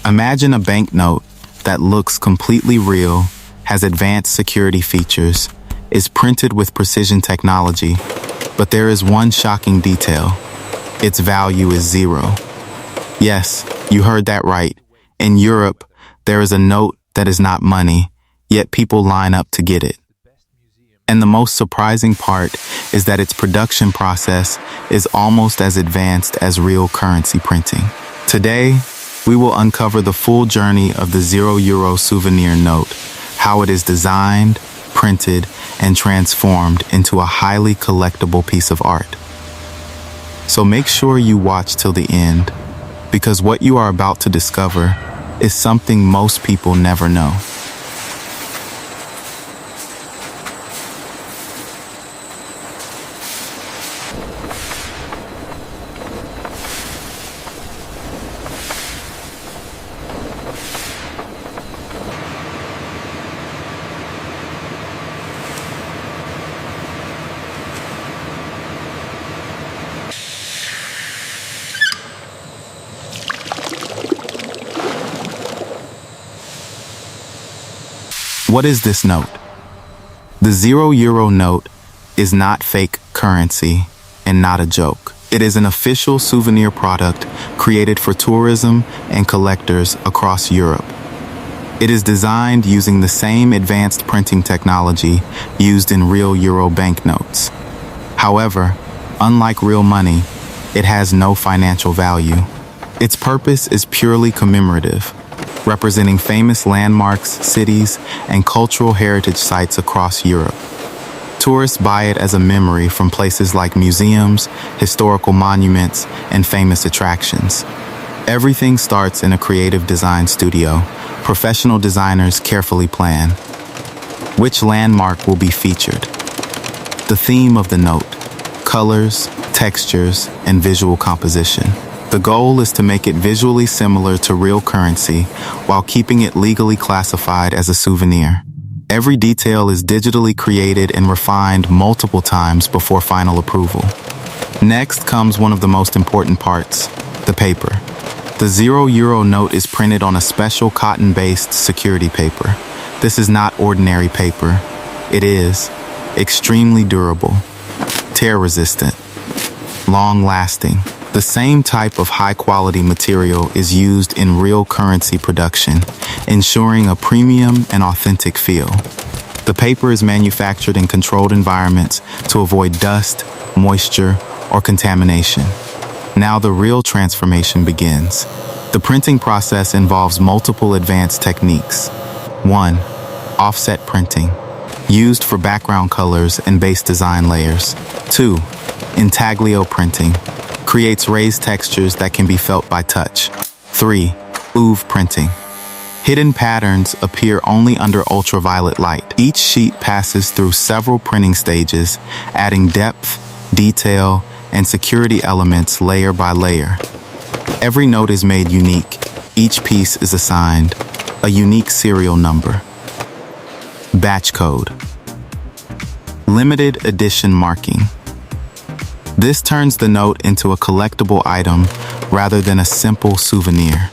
Imagine a banknote that looks completely real, has advanced security features, is printed with precision technology, but there is one shocking detail. Its value is zero. Yes, you heard that right. In Europe, there is a note that is not money, yet people line up to get it. And the most surprising part is that its production process is almost as advanced as real currency printing. Today, we will uncover the full journey of the €0 souvenir note, how it is designed, printed, and transformed into a highly collectible piece of art. So make sure you watch till the end, because what you are about to discover is something most people never know. What is this note? The €0 note is not fake currency and not a joke. It is an official souvenir product created for tourism and collectors across Europe. It is designed using the same advanced printing technology used in real euro banknotes. However, unlike real money, it has no financial value. Its purpose is purely commemorative, representing famous landmarks, cities, and cultural heritage sites across Europe. Tourists buy it as a memory from places like museums, historical monuments, and famous attractions. Everything starts in a creative design studio. Professional designers carefully plan which landmark will be featured, the theme of the note, colors, textures, and visual composition. The goal is to make it visually similar to real currency while keeping it legally classified as a souvenir. Every detail is digitally created and refined multiple times before final approval. Next comes one of the most important parts, the paper. The €0 note is printed on a special cotton-based security paper. This is not ordinary paper. It is extremely durable, tear-resistant, long-lasting. The same type of high-quality material is used in real currency production, ensuring a premium and authentic feel. The paper is manufactured in controlled environments to avoid dust, moisture, or contamination. Now the real transformation begins. The printing process involves multiple advanced techniques. 1. Offset printing, used for background colors and base design layers. 2. Intaglio printing, creates raised textures that can be felt by touch. 3. Oeuvre printing. Hidden patterns appear only under ultraviolet light. Each sheet passes through several printing stages, adding depth, detail, and security elements layer by layer. Every note is made unique. Each piece is assigned a unique serial number. Batch code. Limited edition marking. This turns the note into a collectible item rather than a simple souvenir.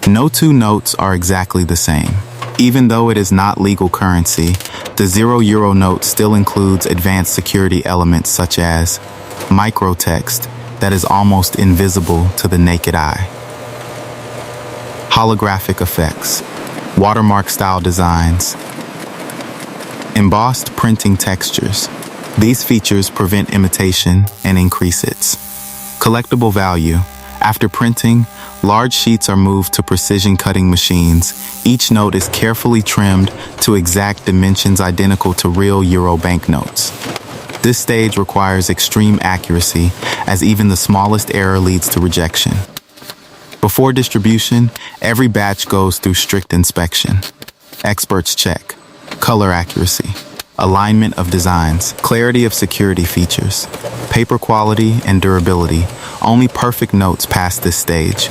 No two notes are exactly the same. Even though it is not legal currency, the €0 note still includes advanced security elements such as microtext that is almost invisible to the naked eye, holographic effects, watermark-style designs, embossed printing textures. These features prevent imitation and increase its collectible value. After printing, large sheets are moved to precision cutting machines. Each note is carefully trimmed to exact dimensions identical to real euro banknotes. This stage requires extreme accuracy, as even the smallest error leads to rejection. Before distribution, every batch goes through strict inspection. Experts check color accuracy, alignment of designs, clarity of security features, paper quality, and durability. Only perfect notes pass this stage.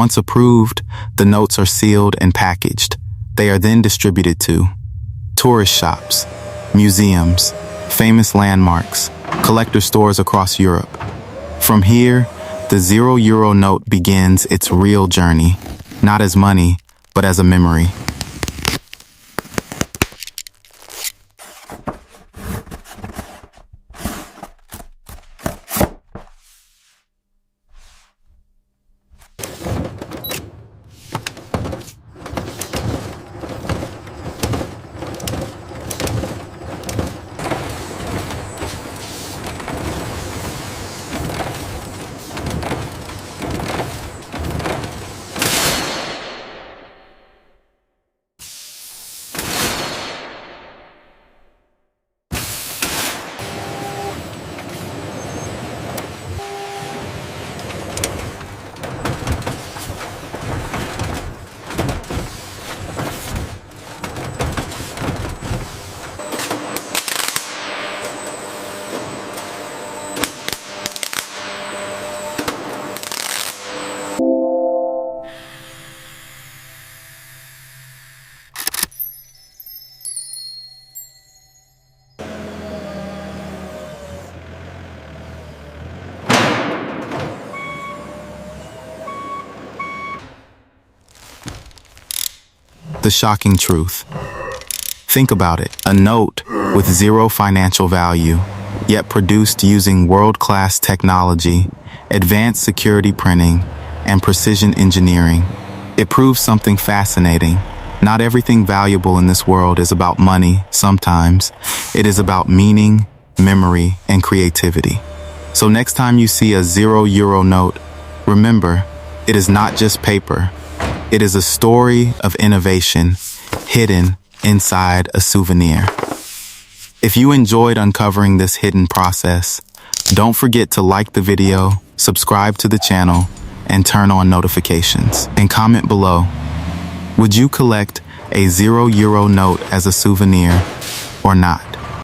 Once approved, the notes are sealed and packaged. They are then distributed to tourist shops, museums, famous landmarks, collector stores across Europe. From here, the €0 note begins its real journey, not as money, but as a memory. The shocking truth. Think about it. A note with zero financial value, yet produced using world-class technology, advanced security printing, and precision engineering. It proves something fascinating. Not everything valuable in this world is about money. Sometimes it is about meaning, memory, and creativity. So next time you see a €0 note, remember, it is not just paper. It is a story of innovation hidden inside a souvenir. If you enjoyed uncovering this hidden process, don't forget to like the video, subscribe to the channel, and turn on notifications. And comment below, would you collect a €0 note as a souvenir or not?